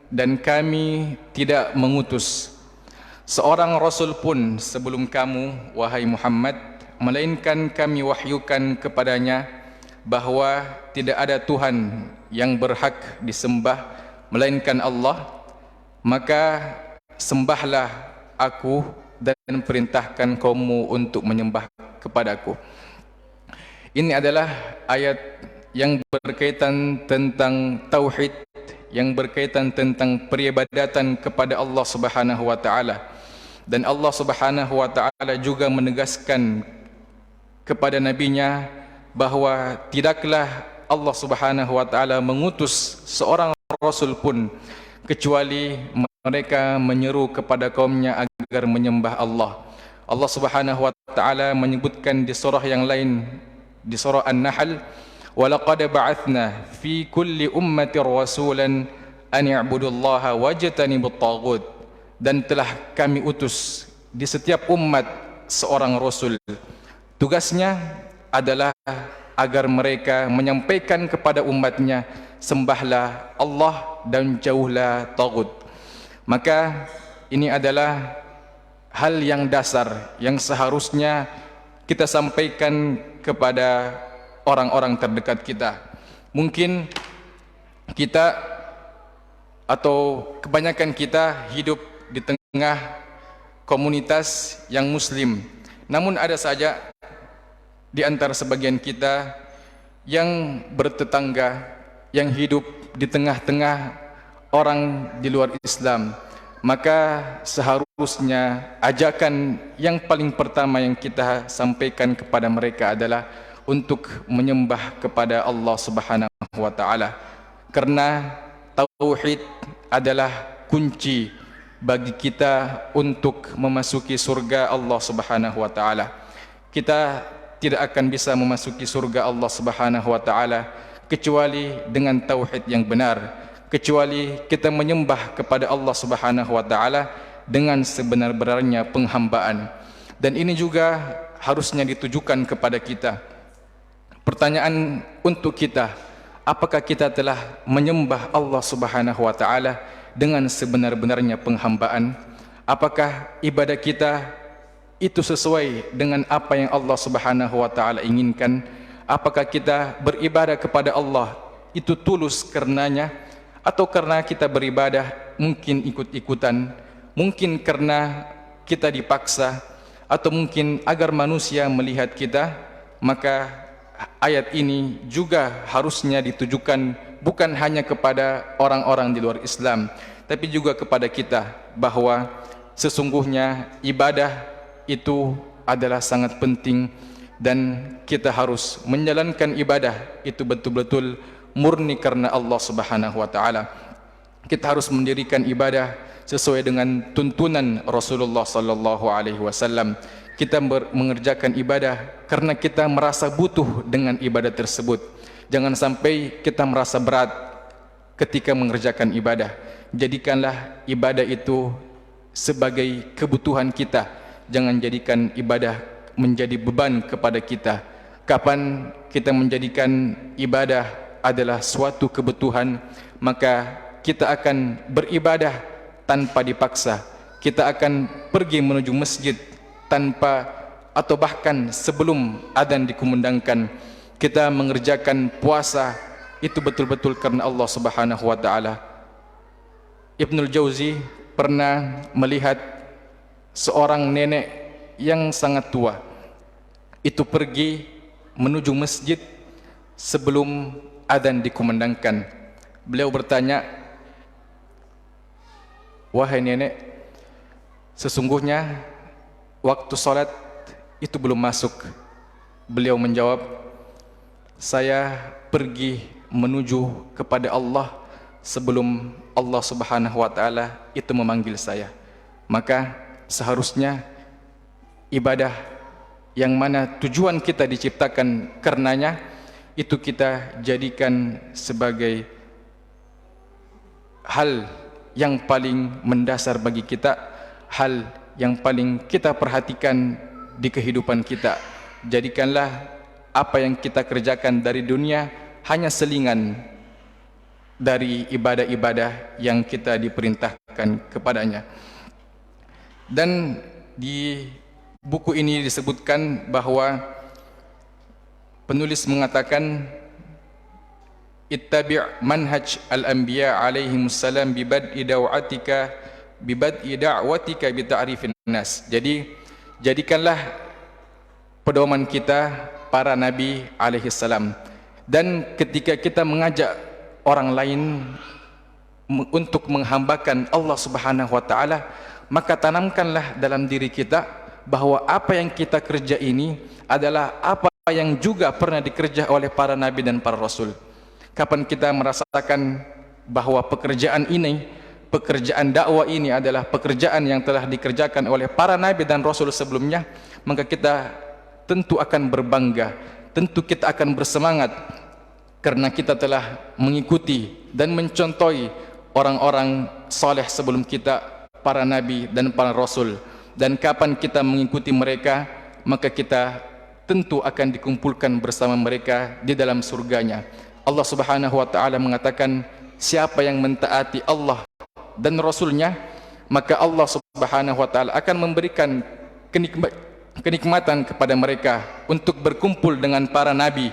dan kami tidak mengutus seorang rasul pun sebelum kamu, wahai Muhammad, melainkan kami wahyukan kepadanya bahawa tidak ada Tuhan yang berhak disembah melainkan Allah, maka sembahlah aku dan perintahkan kaummu untuk menyembah kepadaku. Ini adalah ayat yang berkaitan tentang tauhid, yang berkaitan tentang peribadatan kepada Allah Subhanahu wa taala. Dan Allah Subhanahu wa taala juga menegaskan kepada nabinya bahawa tidaklah Allah Subhanahu wa taala mengutus seorang rasul pun kecuali mereka menyeru kepada kaumnya agar menyembah Allah. Allah Subhanahu wa taala menyebutkan di surah yang lain, di surah An-Nahl, walaqad ba'athna fi kulli ummatin rasulan an ya'budullaha wajtanibut taghut, dan telah kami utus di setiap umat seorang rasul. Tugasnya adalah agar mereka menyampaikan kepada umatnya, sembahlah Allah dan jauhlah taghut. Maka ini adalah hal yang dasar yang seharusnya kita sampaikan kepada orang-orang terdekat kita. Mungkin kita atau kebanyakan kita hidup di tengah komunitas yang muslim, namun ada saja di antara sebagian kita yang bertetangga, yang hidup di tengah-tengah orang di luar Islam. Maka seharusnya ajakan yang paling pertama yang kita sampaikan kepada mereka adalah untuk menyembah kepada Allah Subhanahu wa taala, karena tauhid adalah kunci bagi kita untuk memasuki surga Allah Subhanahu wa taala. Kita tidak akan bisa memasuki surga Allah Subhanahu wa taala kecuali dengan tauhid yang benar, kecuali kita menyembah kepada Allah Subhanahu wa taala dengan sebenar-benarnya penghambaan. Dan ini juga harusnya ditujukan kepada kita. Pertanyaan untuk kita, apakah kita telah menyembah Allah Subhanahu wa taala dengan sebenar-benarnya penghambaan? Apakah ibadah kita itu sesuai dengan apa yang Allah Subhanahu wa taala inginkan? Apakah kita beribadah kepada Allah itu tulus karenanya, atau karena kita beribadah mungkin ikut-ikutan, mungkin karena kita dipaksa, atau mungkin agar manusia melihat kita? Maka ayat ini juga harusnya ditujukan bukan hanya kepada orang-orang di luar Islam, tapi juga kepada kita, bahawa sesungguhnya ibadah itu adalah sangat penting, dan kita harus menjalankan ibadah itu betul-betul murni karena Allah Subhanahu wa taala. Kita harus mendirikan ibadah sesuai dengan tuntunan Rasulullah sallallahu alaihi wasallam. Kita mengerjakan ibadah karena kita merasa butuh dengan ibadah tersebut. Jangan sampai kita merasa berat ketika mengerjakan ibadah. Jadikanlah ibadah itu sebagai kebutuhan kita. Jangan jadikan ibadah menjadi beban kepada kita. Kapan kita menjadikan ibadah adalah suatu kebutuhan, maka kita akan beribadah tanpa dipaksa. Kita akan pergi menuju masjid tanpa, atau bahkan sebelum adzan dikumandangkan. Kita mengerjakan puasa itu betul-betul karena Allah Subhanahu wa taala. Ibnul Jauzi pernah melihat seorang nenek yang sangat tua itu pergi menuju masjid sebelum adzan dikumandangkan. Beliau bertanya, "Wahai nenek, sesungguhnya waktu salat itu belum masuk." Beliau menjawab, "Saya pergi menuju kepada Allah sebelum Allah Subhanahu wa taala itu memanggil saya." Maka seharusnya ibadah yang mana tujuan kita diciptakan karenanya itu kita jadikan sebagai hal yang paling mendasar bagi kita, hal yang paling kita perhatikan di kehidupan kita. Jadikanlah apa yang kita kerjakan dari dunia hanya selingan dari ibadah-ibadah yang kita diperintahkan kepadanya. Dan di buku ini disebutkan bahwa penulis mengatakan ittabi' manhaj al-anbiya alaihimussalam bibad'i da'watika bita'rifin nas. Jadi jadikanlah pedoman kita para nabi alaihissalam, dan ketika kita mengajak orang lain untuk menghambakan Allah Subhanahu wa taala, maka tanamkanlah dalam diri kita bahwa apa yang kita kerja ini adalah apa yang juga pernah dikerja oleh para nabi dan para rasul. Kapan kita merasakan bahwa pekerjaan dakwah ini adalah pekerjaan yang telah dikerjakan oleh para nabi dan rasul sebelumnya, maka kita tentu akan berbangga, tentu kita akan bersemangat, karena kita telah mengikuti dan mencontohi orang-orang soleh sebelum kita, para nabi dan para rasul. Dan kapan kita mengikuti mereka, maka kita tentu akan dikumpulkan bersama mereka di dalam surganya. Allah Subhanahu wa taala mengatakan, siapa yang mentaati Allah dan Rasulnya, maka Allah Subhanahu wa taala akan memberikan kenikmatan kepada mereka untuk berkumpul dengan para nabi,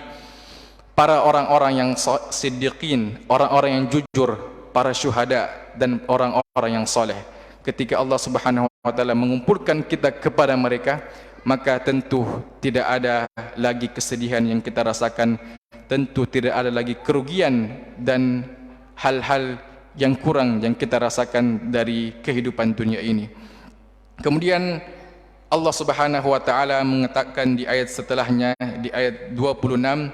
para orang-orang yang siddiqin, orang-orang yang jujur, para syuhada dan orang-orang yang soleh. Ketika Allah Subhanahu wa taala mengumpulkan kita kepada mereka, maka tentu tidak ada lagi kesedihan yang kita rasakan, tentu tidak ada lagi kerugian dan hal-hal yang kurang yang kita rasakan dari kehidupan dunia ini. Kemudian Allah Subhanahu wa taala mengatakan di ayat setelahnya, di ayat 26,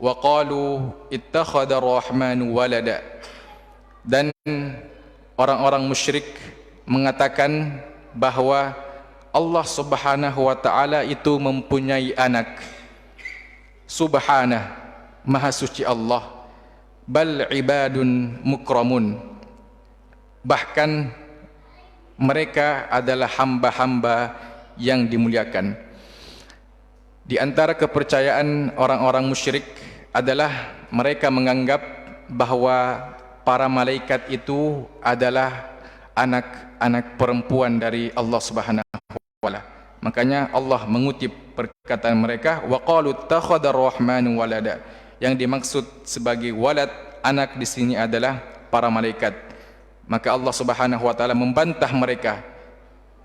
wa qalu ittakhadha ar-rahmanu walada. Dan orang-orang musyrik mengatakan bahwa Allah Subhanahu wa taala itu mempunyai anak. Subhanah, maha suci Allah. Bal ibadun mukramun. Bahkan mereka adalah hamba-hamba yang dimuliakan. Di antara kepercayaan orang-orang musyrik adalah mereka menganggap bahwa para malaikat itu adalah anak-anak perempuan dari Allah Subhanahu wa taala. Makanya Allah mengutip perkataan mereka, wa qalu ittakhadha ar-rahmanu walada. Yang dimaksud sebagai walad, anak di sini adalah para malaikat. Maka Allah Subhanahu wa taala membantah mereka.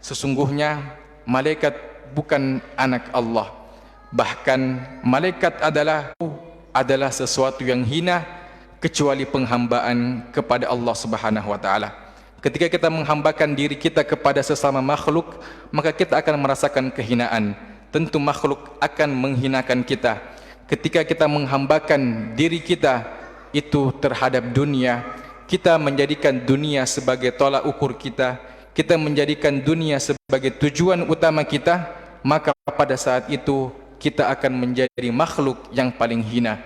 Sesungguhnya malaikat bukan anak Allah. Bahkan malaikat adalah sesuatu yang hina kecuali penghambaan kepada Allah Subhanahu wa taala. Ketika kita menghambakan diri kita kepada sesama makhluk, maka kita akan merasakan kehinaan. Tentu makhluk akan menghinakan kita. Ketika kita menghambakan diri kita itu terhadap dunia, kita menjadikan dunia sebagai tolak ukur kita, kita menjadikan dunia sebagai tujuan utama kita, maka pada saat itu kita akan menjadi makhluk yang paling hina.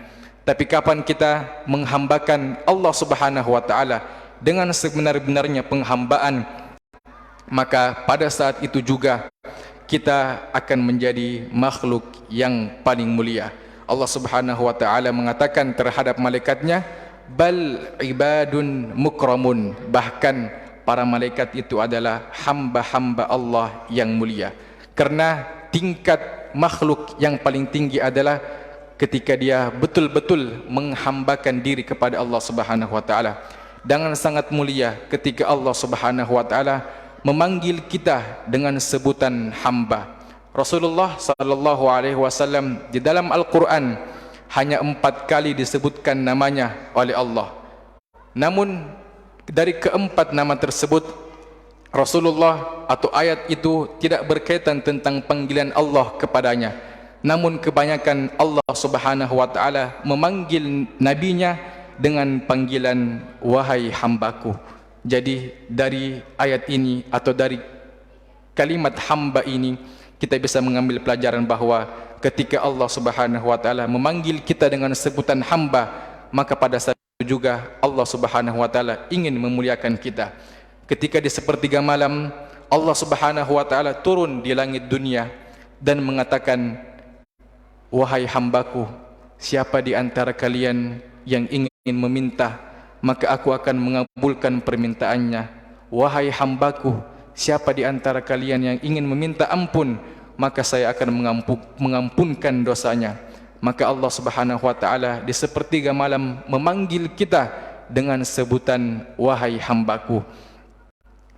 Tapi kapan kita menghambakan Allah Subhanahu wa taala dengan sebenar-benarnya penghambaan, maka pada saat itu juga kita akan menjadi makhluk yang paling mulia. Allah Subhanahu wa taala mengatakan terhadap malaikatnya, bal ibadun mukramun. Bahkan para malaikat itu adalah hamba-hamba Allah yang mulia. Karena tingkat makhluk yang paling tinggi adalah ketika dia betul-betul menghambakan diri kepada Allah Subhanahu wa taala. Dengan sangat mulia ketika Allah Subhanahu wa taala memanggil kita dengan sebutan hamba. Rasulullah sallallahu alaihi wasallam di dalam Al-Qur'an hanya 4 kali disebutkan namanya oleh Allah. Namun dari keempat nama tersebut, Rasulullah atau ayat itu tidak berkaitan tentang panggilan Allah kepadanya. Namun kebanyakan Allah Subhanahu wa taala memanggil nabinya dengan panggilan wahai hambaku. Jadi dari ayat ini atau dari kalimat hamba ini kita bisa mengambil pelajaran bahwa ketika Allah Subhanahu wa taala memanggil kita dengan sebutan hamba, maka pada saat itu juga Allah Subhanahu wa taala ingin memuliakan kita. Ketika di sepertiga malam Allah Subhanahu wa taala turun di langit dunia dan mengatakan, wahai hambaku, siapa di antara kalian yang ingin meminta maka aku akan mengabulkan permintaannya. Wahai hambaku, siapa di antara kalian yang ingin meminta ampun, maka saya akan mengampunkan dosanya. Maka Allah Subhanahu wa taala di sepertiga malam memanggil kita dengan sebutan wahai hambaku.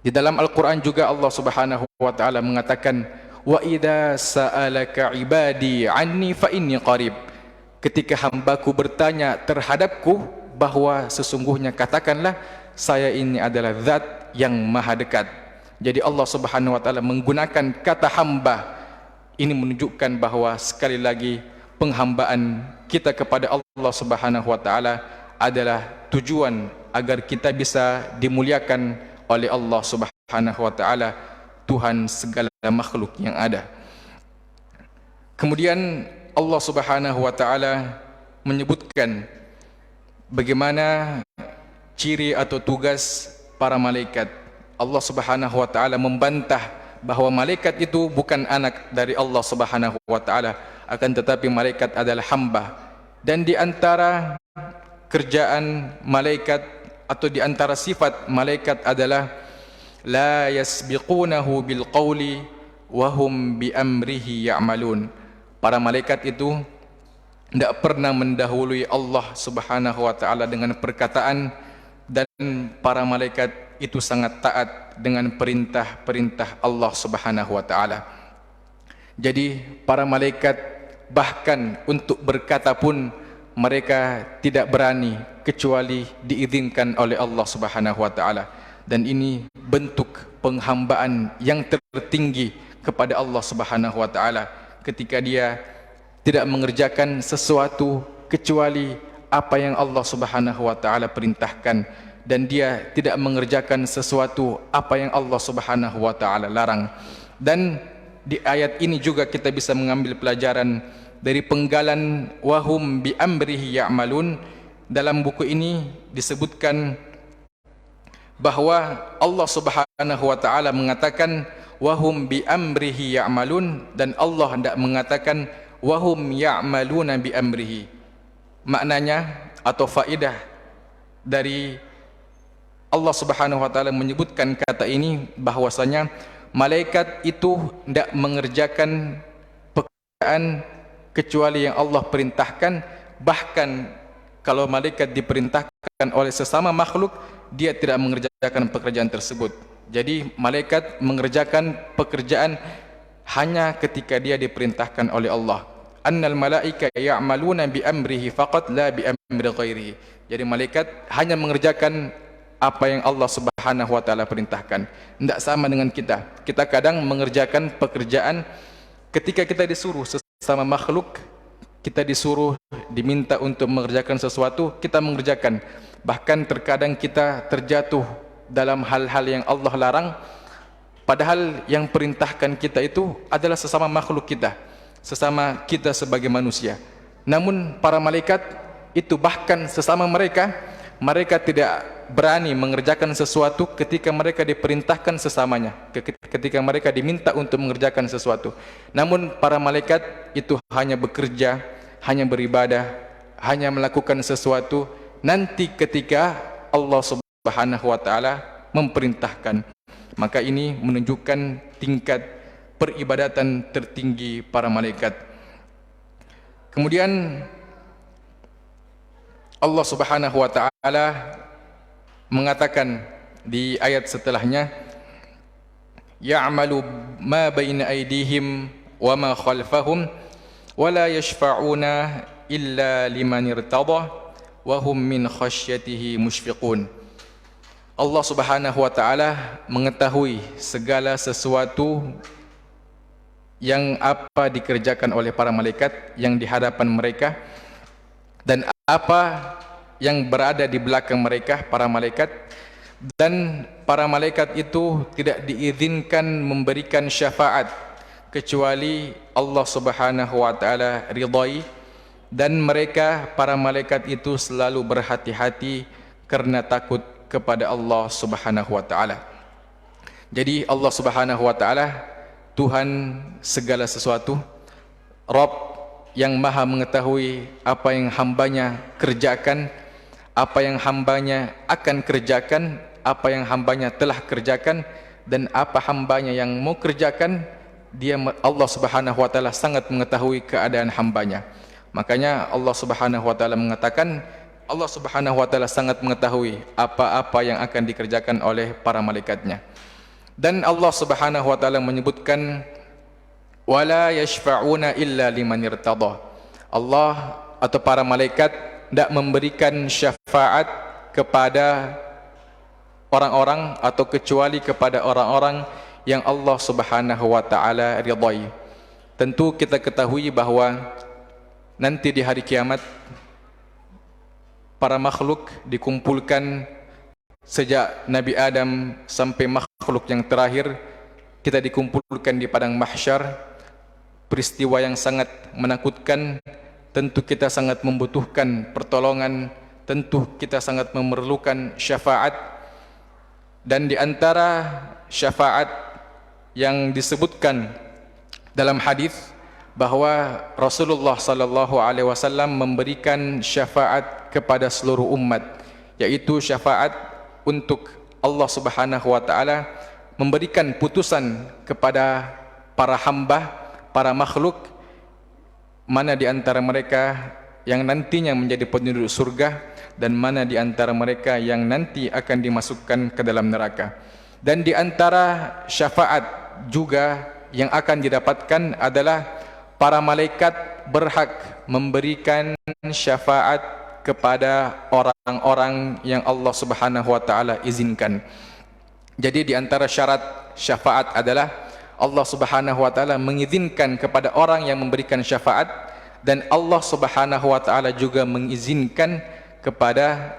Di dalam Al-Quran juga Allah Subhanahu wa taala mengatakan, wa idza sa'alaka ibadi anni fa inni qarib. Ketika hambaku bertanya terhadapku, bahwa sesungguhnya katakanlah saya ini adalah zat yang maha dekat. Jadi Allah Subhanahu wa taala menggunakan kata hamba ini menunjukkan bahwa sekali lagi penghambaan kita kepada Allah Subhanahu wa taala adalah tujuan agar kita bisa dimuliakan oleh Allah Subhanahu wa taala, Tuhan segala makhluk yang ada. Kemudian Allah Subhanahu wa taala menyebutkan bagaimana ciri atau tugas para malaikat. Allah Subhanahu wa taala membantah bahwa malaikat itu bukan anak dari Allah Subhanahu wa taala, akan tetapi malaikat adalah hamba. Dan di antara kerjaan malaikat atau di antara sifat malaikat adalah la yasbiqunahu bil qawli wa hum bi amrihi ya'malun. Para malaikat itu tidak pernah mendahului Allah Subhanahu wa taala dengan perkataan, dan para malaikat itu sangat taat dengan perintah-perintah Allah Subhanahu wa taala. Jadi para malaikat bahkan untuk berkata pun mereka tidak berani kecuali diizinkan oleh Allah Subhanahu wa taala. Dan ini bentuk penghambaan yang tertinggi kepada Allah Subhanahu wa taala ketika dia tidak mengerjakan sesuatu kecuali apa yang Allah Subhanahu wa taala perintahkan, dan dia tidak mengerjakan sesuatu apa yang Allah Subhanahu wa taala larang. Dan di ayat ini juga kita bisa mengambil pelajaran dari penggalan wahum bi amrihi ya'malun. Dalam buku ini disebutkan bahwa Allah Subhanahu wa taala mengatakan wahum bi amrihi ya'malun, dan Allah tidak mengatakan wahum ya'maluna bi amrihi. Maknanya atau faedah dari Allah Subhanahu wa taala menyebutkan kata ini bahwasanya malaikat itu tidak mengerjakan pekerjaan kecuali yang Allah perintahkan. Bahkan kalau malaikat diperintahkan oleh sesama makhluk, dia tidak mengerjakan pekerjaan tersebut. Jadi malaikat mengerjakan pekerjaan hanya ketika dia diperintahkan oleh Allah. Annal malaika ya'maluna bi amrihi faqat la bi amri ghairihi. Jadi malaikat hanya mengerjakan apa yang Allah Subhanahu wa taala perintahkan. Tidak sama dengan kita. Kita kadang mengerjakan pekerjaan ketika kita disuruh sesama makhluk, kita disuruh, diminta untuk mengerjakan sesuatu, kita mengerjakan. Bahkan terkadang kita terjatuh dalam hal-hal yang Allah larang, padahal yang perintahkan kita itu adalah sesama makhluk kita, sesama kita sebagai manusia. Namun para malaikat itu bahkan sesama mereka tidak berani mengerjakan sesuatu ketika mereka diperintahkan sesamanya, ketika mereka diminta untuk mengerjakan sesuatu. Namun para malaikat itu hanya bekerja, hanya beribadah, hanya melakukan sesuatu nanti ketika Allah Subhanahu wa taala memerintahkan. Maka ini menunjukkan tingkat peribadatan tertinggi para malaikat. Kemudian Allah Subhanahu wa taala mengatakan di ayat setelahnya, ya'malu ma baina aydihim wa ma khalfahum wa la yashfa'una illa liman irtada wa hum min khasyatihi mushfiqun. Allah Subhanahu wa taala mengetahui segala sesuatu yang apa dikerjakan oleh para malaikat yang di hadapan mereka, dan apa yang berada di belakang mereka, para malaikat. Dan para malaikat itu tidak diizinkan memberikan syafaat kecuali Allah Subhanahu wa taala ridai, dan mereka para malaikat itu selalu berhati-hati karena takut kepada Allah Subhanahu wa taala. Jadi Allah Subhanahu wa taala Tuhan segala sesuatu, Rabb yang maha mengetahui apa yang hambanya kerjakan, apa yang hambanya akan kerjakan, apa yang hambanya telah kerjakan, dan apa hambanya yang mau kerjakan, Allah Subhanahu wa taala sangat mengetahui keadaan hambanya. Makanya Allah Subhanahu wa taala mengatakan, Allah Subhanahu wa taala sangat mengetahui apa-apa yang akan dikerjakan oleh para malaikatnya. Dan Allah Subhanahu wa taala menyebutkan, wala yashfa'una illa liman irtada. Allah atau para malaikat tidak memberikan syafaat kepada orang-orang atau kecuali kepada orang-orang yang Allah Subhanahu wa taala ridai. Tentu kita ketahui bahwa nanti di hari kiamat para makhluk dikumpulkan sejak Nabi Adam sampai makhluk yang terakhir, kita dikumpulkan di padang mahsyar. Peristiwa yang sangat menakutkan. Tentu kita sangat membutuhkan pertolongan, tentu kita sangat memerlukan syafaat. Dan di antara syafaat yang disebutkan dalam hadis bahwa Rasulullah sallallahu alaihi wasallam memberikan syafaat kepada seluruh umat, yaitu syafaat untuk Allah Subhanahu wa taala memberikan putusan kepada para hamba, para makhluk, mana di antara mereka yang nantinya menjadi penduduk surga dan mana di antara mereka yang nanti akan dimasukkan ke dalam neraka. Dan di antara syafaat juga yang akan didapatkan adalah para malaikat berhak memberikan syafaat kepada orang-orang yang Allah Subhanahu wa taala izinkan. Jadi di antara syarat syafaat adalah Allah Subhanahu wa taala mengizinkan kepada orang yang memberikan syafaat, dan Allah Subhanahu wa taala juga mengizinkan kepada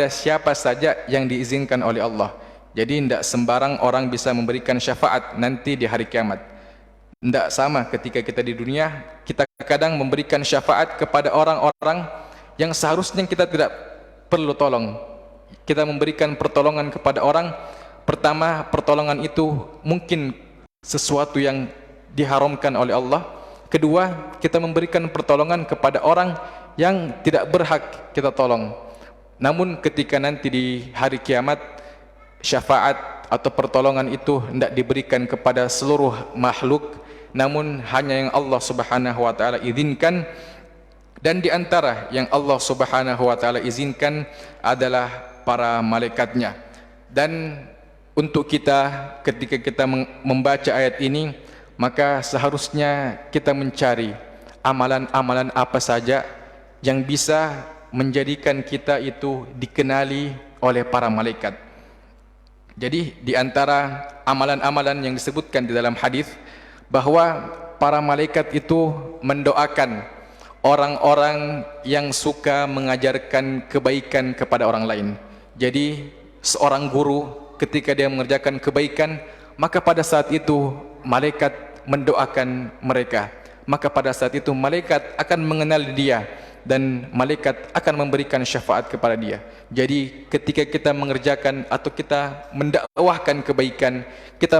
siapa saja yang diizinkan oleh Allah. Jadi tidak sembarang orang bisa memberikan syafaat nanti di hari kiamat. Tidak sama ketika kita di dunia, kita kadang memberikan syafaat kepada orang-orang yang seharusnya kita tidak perlu tolong. Kita memberikan pertolongan kepada orang, pertama pertolongan itu mungkin sesuatu yang diharamkan oleh Allah. Kedua, kita memberikan pertolongan kepada orang yang tidak berhak kita tolong. Namun ketika nanti di hari kiamat, syafaat atau pertolongan itu tidak diberikan kepada seluruh makhluk, namun hanya yang Allah Subhanahu wa taala izinkan. Dan di antara yang Allah Subhanahu wa taala izinkan adalah para malaikatnya. Dan untuk kita, ketika kita membaca ayat ini, maka seharusnya kita mencari amalan-amalan apa saja yang bisa menjadikan kita itu dikenali oleh para malaikat. Jadi di antara amalan-amalan yang disebutkan di dalam hadis bahwa para malaikat itu mendoakan orang-orang yang suka mengajarkan kebaikan kepada orang lain. Jadi seorang guru ketika dia mengerjakan kebaikan, maka pada saat itu malaikat mendoakan mereka. Maka pada saat itu malaikat akan mengenal dia dan malaikat akan memberikan syafaat kepada dia. Jadi ketika kita mengerjakan atau kita mendakwahkan kebaikan, kita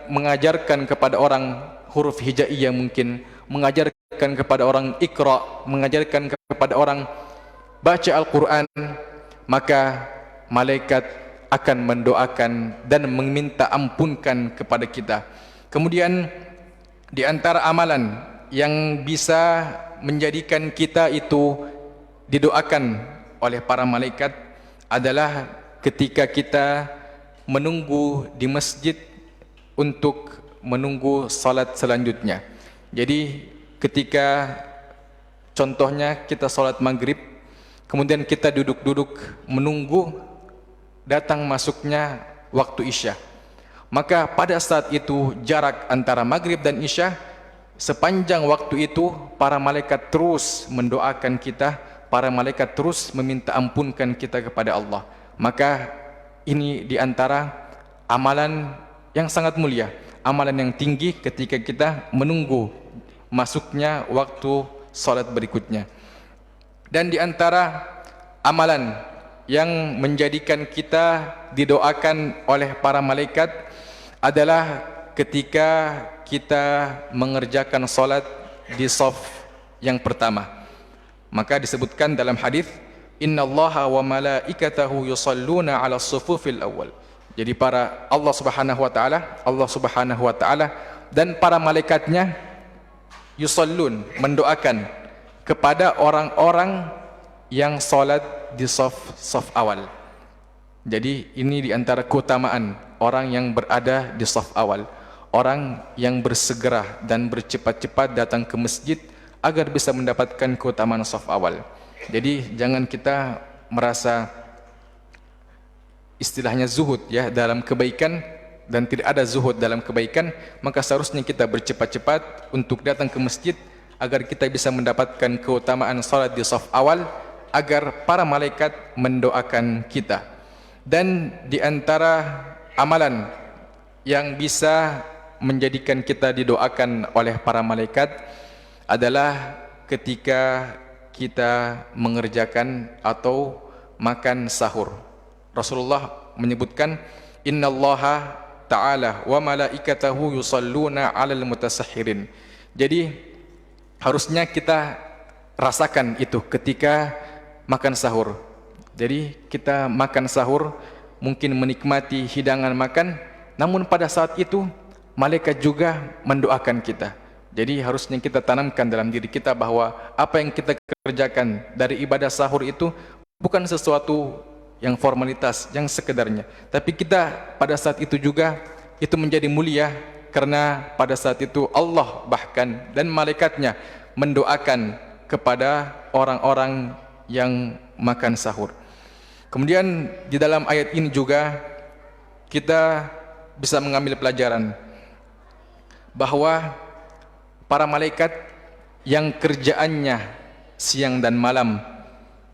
mengajarkan kepada orang huruf hijaiyah, mungkin mengajarkan kepada orang Iqra, mengajarkan kepada orang baca Al-Quran, maka malaikat akan mendoakan dan meminta ampunkan kepada kita. Kemudian di antara amalan yang bisa menjadikan kita itu didoakan oleh para malaikat adalah ketika kita menunggu di masjid untuk menunggu salat selanjutnya. Jadi ketika contohnya kita salat maghrib, kemudian kita duduk-duduk menunggu datang masuknya waktu isya, maka pada saat itu jarak antara maghrib dan isya, sepanjang waktu itu para malaikat terus mendoakan kita, para malaikat terus meminta ampunkan kita kepada Allah. Maka ini diantara amalan yang sangat mulia, amalan yang tinggi ketika kita menunggu masuknya waktu salat berikutnya. Dan diantara amalan yang menjadikan kita didoakan oleh para malaikat adalah ketika kita mengerjakan salat di shaf yang pertama. Maka disebutkan dalam hadis innallaha wa malaikatahu yusalluna 'alas sufufil awwal. Jadi Allah Subhanahu wa taala dan para malaikatnya yusallun, mendoakan kepada orang-orang yang salat di saf awal. Jadi ini di antara keutamaan orang yang berada di saf awal, orang yang bersegera dan bercepat-cepat datang ke masjid agar bisa mendapatkan keutamaan saf awal. Jadi jangan kita merasa istilahnya zuhud ya dalam kebaikan dan tidak ada zuhud dalam kebaikan, maka seharusnya kita bercepat-cepat untuk datang ke masjid agar kita bisa mendapatkan keutamaan salat di saf awal, agar para malaikat mendoakan kita. Dan di antara amalan yang bisa menjadikan kita didoakan oleh para malaikat adalah ketika kita mengerjakan atau makan sahur. Rasulullah menyebutkan, innallaha ta'ala wa malaikatahu yusalluna 'alal mutasahhirin. Jadi harusnya kita rasakan itu ketika makan sahur. Jadi kita makan sahur, mungkin menikmati hidangan makan, namun pada saat itu malaikat juga mendoakan kita. Jadi harusnya kita tanamkan dalam diri kita bahwa apa yang kita kerjakan dari ibadah sahur itu bukan sesuatu yang formalitas, yang sekedarnya, tapi kita pada saat itu juga itu menjadi mulia, karena pada saat itu Allah bahkan dan malaikatnya mendoakan kepada orang-orang yang makan sahur. Kemudian di dalam ayat ini juga kita bisa mengambil pelajaran bahwa para malaikat yang kerjaannya siang dan malam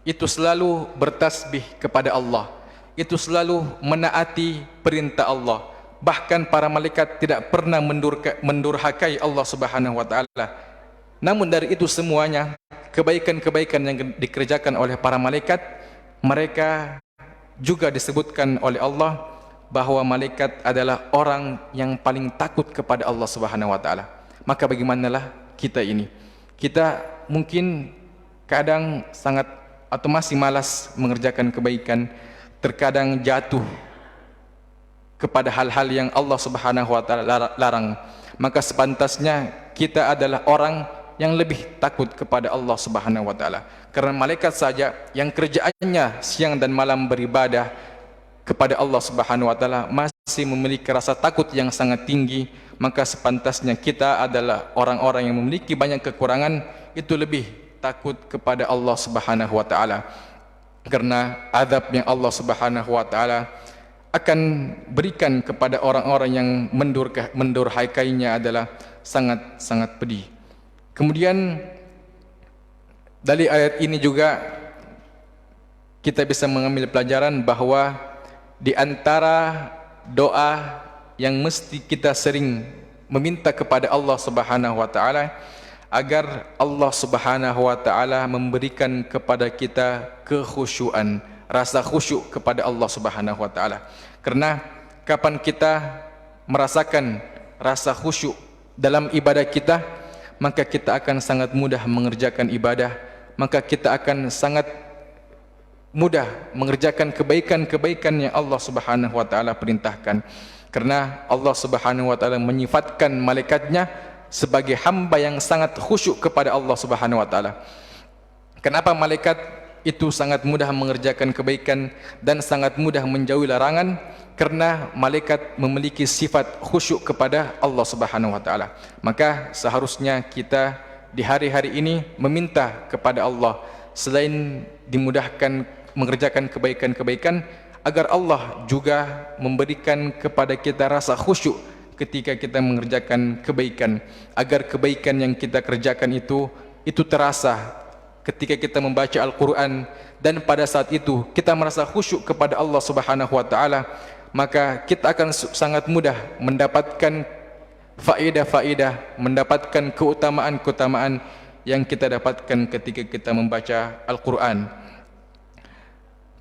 itu selalu bertasbih kepada Allah, itu selalu menaati perintah Allah. Bahkan para malaikat tidak pernah mendurhakai Allah Subhanahu wa taala. Namun dari itu semuanya, kebaikan-kebaikan yang dikerjakan oleh para malaikat, mereka juga disebutkan oleh Allah bahwa malaikat adalah orang yang paling takut kepada Allah Subhanahu wa taala. Maka bagaimanalah kita ini? Kita mungkin kadang sangat atau masih malas mengerjakan kebaikan, terkadang jatuh kepada hal-hal yang Allah Subhanahu wa taala larang. Maka sepantasnya kita adalah orang yang lebih takut kepada Allah Subhanahu wa taala. Karena malaikat saja yang kerjaannya siang dan malam beribadah kepada Allah Subhanahu wa taala masih memiliki rasa takut yang sangat tinggi, maka sepantasnya kita adalah orang-orang yang memiliki banyak kekurangan itu lebih takut kepada Allah Subhanahu wa taala. Karena azab yang Allah Subhanahu wa taala akan berikan kepada orang-orang yang mendurhakainya adalah sangat-sangat pedih. Kemudian dari ayat ini juga kita bisa mengambil pelajaran bahwa di antara doa yang mesti kita sering meminta kepada Allah Subhanahu wa taala agar Allah Subhanahu wa taala memberikan kepada kita kekhusyuan, rasa khusyuk kepada Allah Subhanahu wa taala. Karena kapan kita merasakan rasa khusyuk dalam ibadah kita, maka kita akan sangat mudah mengerjakan ibadah, maka kita akan sangat mudah mengerjakan kebaikan-kebaikan yang Allah Subhanahu wa taala perintahkan. Karena Allah Subhanahu wa taala menyifatkan malaikatnya sebagai hamba yang sangat khusyuk kepada Allah Subhanahu wa taala. Kenapa malaikat itu sangat mudah mengerjakan kebaikan dan sangat mudah menjauhi larangan? Karena malaikat memiliki sifat khusyuk kepada Allah Subhanahu wa taala. Maka seharusnya kita di hari-hari ini meminta kepada Allah, selain dimudahkan mengerjakan kebaikan-kebaikan, agar Allah juga memberikan kepada kita rasa khusyuk ketika kita mengerjakan kebaikan, agar kebaikan yang kita kerjakan itu terasa ketika kita membaca Al-Quran, dan pada saat itu kita merasa khusyuk kepada Allah Subhanahu wa taala, maka kita akan sangat mudah mendapatkan faedah-faedah, mendapatkan keutamaan-keutamaan yang kita dapatkan ketika kita membaca Al-Quran.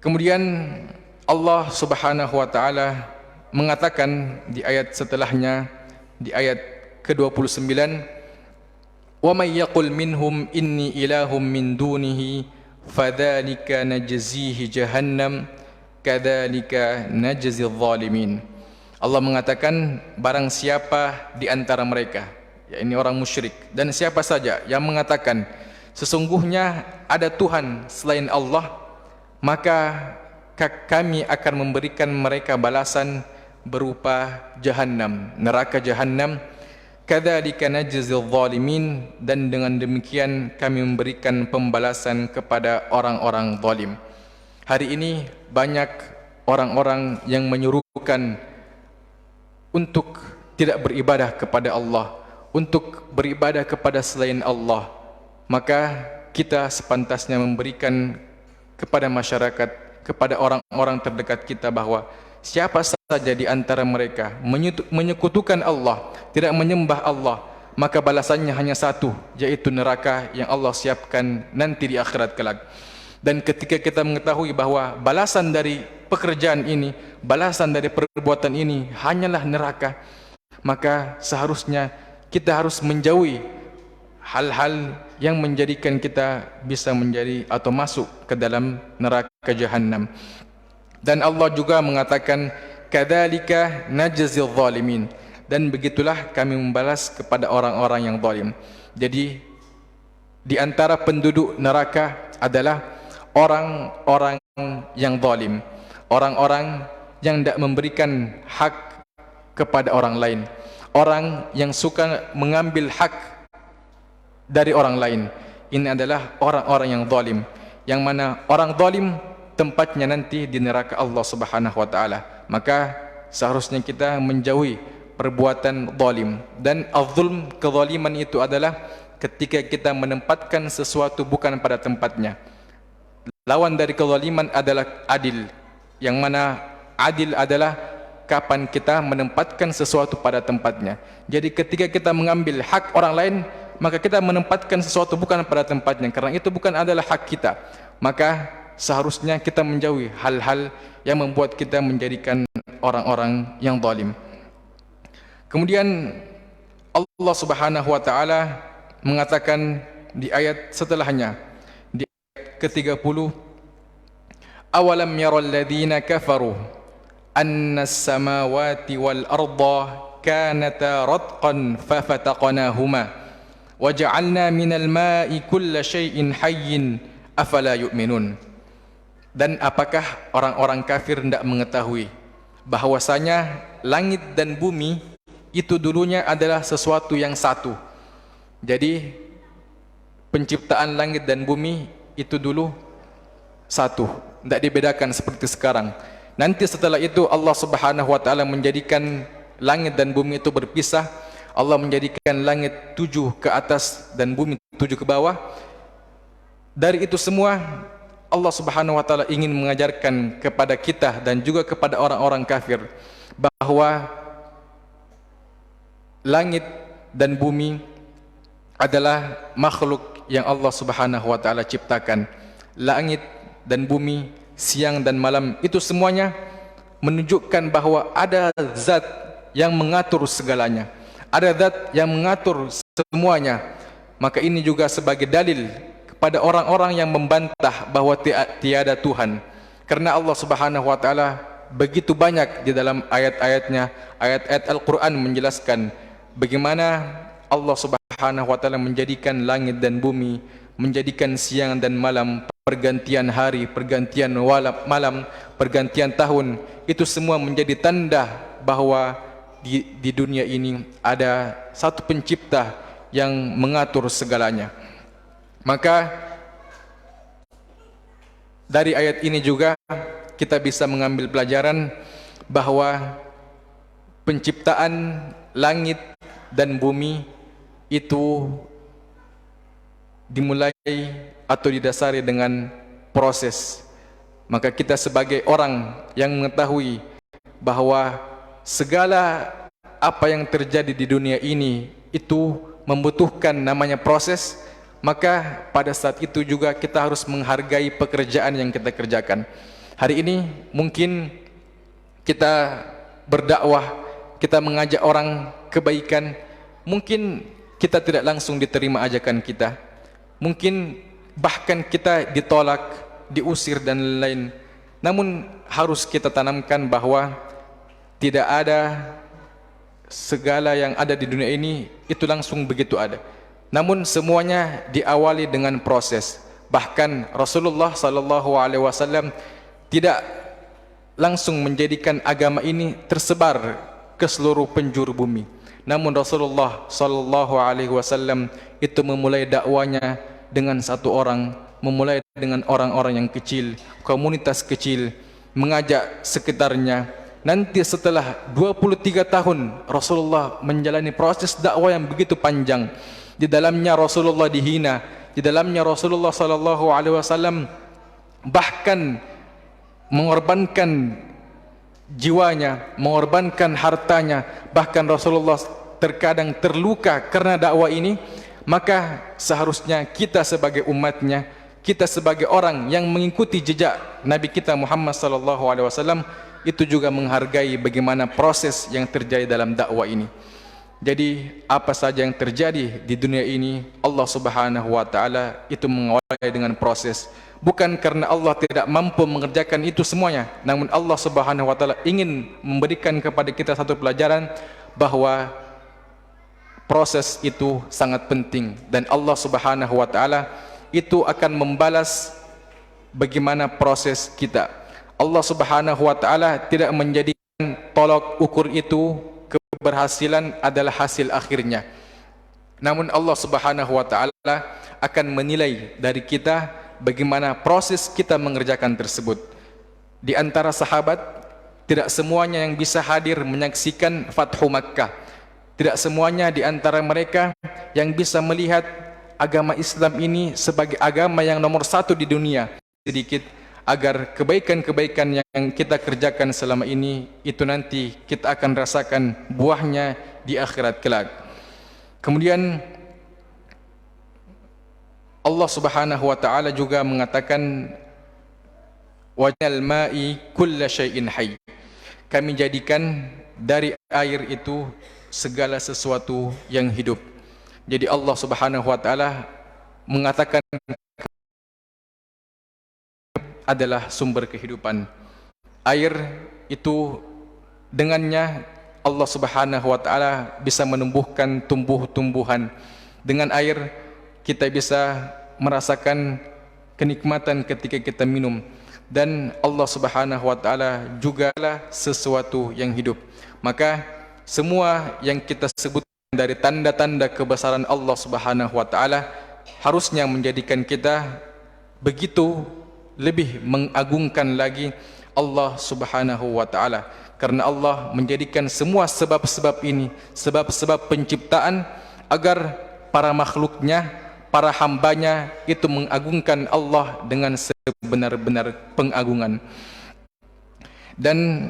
Kemudian Allah Subhanahu wa taala mengatakan di ayat setelahnya, di ayat ke-29, "Wa may yaqul minhum inni ilahum min dunihi fadzalika najzihi jahannam kadzalika najzi adh-dhalimin. Allah mengatakan barang siapa di antara mereka, ya ini orang musyrik dan siapa saja yang mengatakan sesungguhnya ada Tuhan selain Allah, maka kami akan memberikan mereka balasan berupa jahannam, neraka jahannam. Kadzalika najzi adh-dhalimin, dan dengan demikian kami memberikan pembalasan kepada orang-orang zalim. Hari ini banyak orang-orang yang menyuruhkan untuk tidak beribadah kepada Allah, untuk beribadah kepada selain Allah. Maka kita sepantasnya memberikan kepada masyarakat, kepada orang-orang terdekat kita bahwa siapa saja di antara mereka menyekutukan Allah, tidak menyembah Allah, maka balasannya hanya satu, yaitu neraka yang Allah siapkan nanti di akhirat kelak. Dan ketika kita mengetahui bahwa balasan dari pekerjaan ini, balasan dari perbuatan ini hanyalah neraka, maka seharusnya kita harus menjauhi hal-hal yang menjadikan kita bisa menjadi atau masuk ke dalam neraka jahannam. Dan Allah juga mengatakan kadzalika najzi adh-dhalimin, dan begitulah kami membalas kepada orang-orang yang zalim. Jadi di antara penduduk neraka adalah orang-orang yang zalim, orang-orang yang tidak memberikan hak kepada orang lain, orang yang suka mengambil hak dari orang lain. Ini adalah orang-orang yang zalim, yang mana orang zalim tempatnya nanti di neraka Allah Subhanahu wa taala. Maka seharusnya kita menjauhi perbuatan zalim. Dan az-zulm, kezaliman itu adalah ketika kita menempatkan sesuatu bukan pada tempatnya. Lawan dari kezaliman adalah adil, yang mana adil adalah kapan kita menempatkan sesuatu pada tempatnya. Jadi ketika kita mengambil hak orang lain, maka kita menempatkan sesuatu bukan pada tempatnya, karena itu bukan adalah hak kita. Maka seharusnya kita menjauhi hal-hal yang membuat kita menjadikan orang-orang yang zalim. Kemudian Allah Subhanahu wa taala mengatakan di ayat setelahnya, di ayat ke-30, awalam yaral ladzina kafaru anna as-samawati wal arda kanata ratqan fafataqnahuma waja'alna minal ma'i kulla syai'in hayyin afala yu'minun. Dan apakah orang-orang kafir tidak mengetahui bahwasanya langit dan bumi itu dulunya adalah sesuatu yang satu. Jadi penciptaan langit dan bumi itu dulu satu, tidak dibedakan seperti sekarang. Nanti setelah itu Allah Subhanahu wa taala menjadikan langit dan bumi itu berpisah. Allah menjadikan langit 7 ke atas dan bumi 7 ke bawah. Dari itu semua Allah Subhanahu wa taala ingin mengajarkan kepada kita dan juga kepada orang-orang kafir bahwa langit dan bumi adalah makhluk yang Allah Subhanahu wa taala ciptakan. Langit dan bumi, siang dan malam, itu semuanya menunjukkan bahwa ada zat yang mengatur segalanya. Ada zat yang mengatur semuanya. Maka ini juga sebagai dalil kepada orang-orang yang membantah bahwa tiada Tuhan. Karena Allah Subhanahu wa taala begitu banyak di dalam ayat-ayatnya, ayat-ayat Al-Qur'an menjelaskan bagaimana Allah Subhanahu wa taala menjadikan langit dan bumi, menjadikan siang dan malam, pergantian hari, pergantian malam, pergantian tahun. Itu semua menjadi tanda bahwa di dunia ini ada satu pencipta yang mengatur segalanya. Maka dari ayat ini juga kita bisa mengambil pelajaran bahwa penciptaan langit dan bumi itu dimulai atau didasari dengan proses. Maka kita sebagai orang yang mengetahui bahwa segala apa yang terjadi di dunia ini itu membutuhkan namanya proses, maka pada saat itu juga kita harus menghargai pekerjaan yang kita kerjakan. Hari ini mungkin kita berdakwah, kita mengajak orang kebaikan, mungkin kita tidak langsung diterima ajakan kita. Mungkin bahkan kita ditolak, diusir dan lain-lain. Namun harus kita tanamkan bahwa tidak ada segala yang ada di dunia ini itu langsung begitu ada. Namun semuanya diawali dengan proses. Bahkan Rasulullah sallallahu alaihi wasallam tidak langsung menjadikan agama ini tersebar ke seluruh penjuru bumi. Namun Rasulullah sallallahu alaihi wasallam itu memulai dakwanya dengan satu orang, memulai dengan orang-orang yang kecil, komunitas kecil, mengajak sekitarnya. Nanti setelah 23 tahun Rasulullah menjalani proses dakwah yang begitu panjang. Di dalamnya Rasulullah dihina, di dalamnya Rasulullah sallallahu alaihi wasallam bahkan mengorbankan jiwanya, mengorbankan hartanya, bahkan Rasulullah terkadang terluka karena dakwah ini. Maka seharusnya kita sebagai umatnya, kita sebagai orang yang mengikuti jejak Nabi kita Muhammad sallallahu alaihi wasallam itu juga menghargai bagaimana proses yang terjadi dalam dakwah ini. Jadi apa saja yang terjadi di dunia ini, Allah Subhanahu wa taala itu mengawali dengan proses. Bukan karena Allah tidak mampu mengerjakan itu semuanya, namun Allah Subhanahu wa taala ingin memberikan kepada kita satu pelajaran bahwa proses itu sangat penting, dan Allah Subhanahu wa taala itu akan membalas bagaimana proses kita. Allah Subhanahu wa taala tidak menjadikan tolak ukur itu keberhasilan adalah hasil akhirnya. Namun Allah Subhanahu wa taala akan menilai dari kita bagaimana proses kita mengerjakan tersebut. Di antara sahabat tidak semuanya yang bisa hadir menyaksikan Fathu Makkah. Tidak semuanya di antara mereka yang bisa melihat agama Islam ini sebagai agama yang nomor satu di dunia. Sedikit agar kebaikan-kebaikan yang kita kerjakan selama ini itu nanti kita akan rasakan buahnya di akhirat kelak. Kemudian Allah Subhanahu wa taala juga mengatakan wajal ma'i kulla syai'in hayy. Kami jadikan dari air itu segala sesuatu yang hidup. Jadi Allah Subhanahu wa taala mengatakan adalah sumber kehidupan. Air itu dengannya Allah Subhanahu wa taala bisa menumbuhkan tumbuh-tumbuhan. Dengan air kita bisa merasakan kenikmatan ketika kita minum, dan Allah Subhanahu wa taala jugalah sesuatu yang hidup. Maka semua yang kita sebut dari tanda-tanda kebesaran Allah Subhanahu wa taala harusnya menjadikan kita begitu lebih mengagungkan lagi Allah Subhanahu wa taala, karena Allah menjadikan semua sebab-sebab ini, sebab-sebab penciptaan agar para makhluknya, para hambanya itu mengagungkan Allah dengan sebenar-benar pengagungan. Dan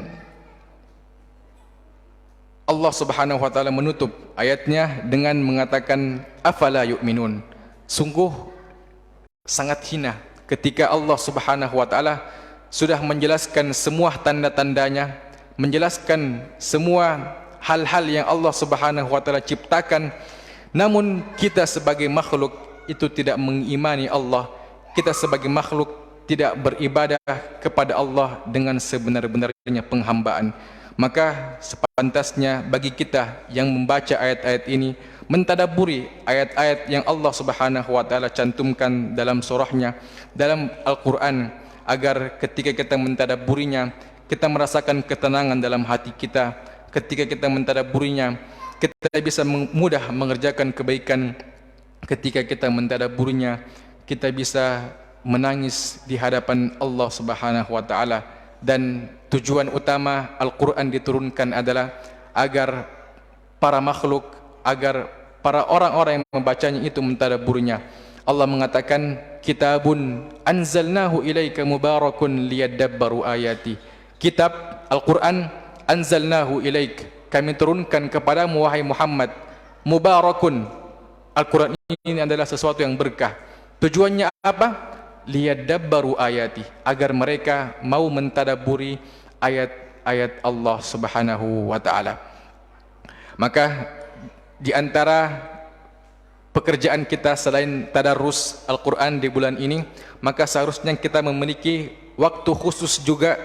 Allah Subhanahu wa taala menutup ayatnya dengan mengatakan afala yu'minun. Sungguh sangat hina ketika Allah Subhanahu wa taala sudah menjelaskan semua tanda-tandanya, menjelaskan semua hal-hal yang Allah Subhanahu wa taala ciptakan, namun kita sebagai makhluk itu tidak mengimani Allah. Kita sebagai makhluk tidak beribadah kepada Allah dengan sebenar-benarnya penghambaan. Maka sepantasnya bagi kita yang membaca ayat-ayat ini, mentadabburi ayat-ayat yang Allah Subhanahu wa taala cantumkan dalam surahnya, dalam Al-Qur'an, agar ketika kita mentadabburinya, kita merasakan ketenangan dalam hati kita. Ketika kita mentadabburinya, kita bisa mudah mengerjakan kebaikan. Ketika kita mentadabburinya, kita bisa menangis di hadapan Allah Subhanahu wa taala. Dan tujuan utama Al-Quran diturunkan adalah agar para makhluk, agar para orang-orang yang membacanya itu mentadabburinya. Allah mengatakan kitabun anzalnahu ilaika mubarakun liyadabbaru ayati. Kitab Al-Quran anzalnahu ilaik, kami turunkan kepadamu wahai Muhammad, mubarakun. Al-Quran ini adalah sesuatu yang berkah. Tujuannya apa? Liyadabbaru ayati, agar mereka mau mentadabburi ayat-ayat Allah Subhanahu wa taala. Maka di antara pekerjaan kita selain tadarus Al-Quran di bulan ini, maka seharusnya kita memiliki waktu khusus juga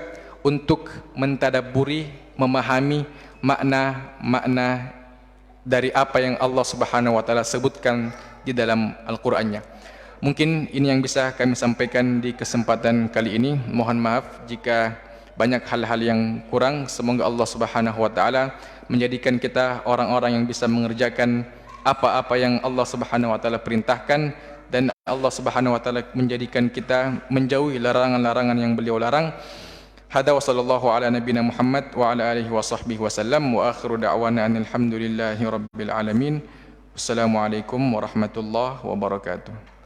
untuk mentadabburi, memahami makna-makna dari apa yang Allah Subhanahu wa taala sebutkan di dalam Al-Qur'annya. Mungkin ini yang bisa kami sampaikan di kesempatan kali ini. Mohon maaf jika banyak hal-hal yang kurang. Semoga Allah Subhanahu wa taala menjadikan kita orang-orang yang bisa mengerjakan apa-apa yang Allah Subhanahu wa taala perintahkan, dan Allah Subhanahu wa taala menjadikan kita menjauhi larangan-larangan yang beliau larang. Hada wa sallallahu ala nabiyina Muhammad wa ala alihi wa sahbihi wa sallam, wa akhiru da'wana alhamdulillahi rabbil alamin. Wassalamualaikum warahmatullahi wabarakatuh.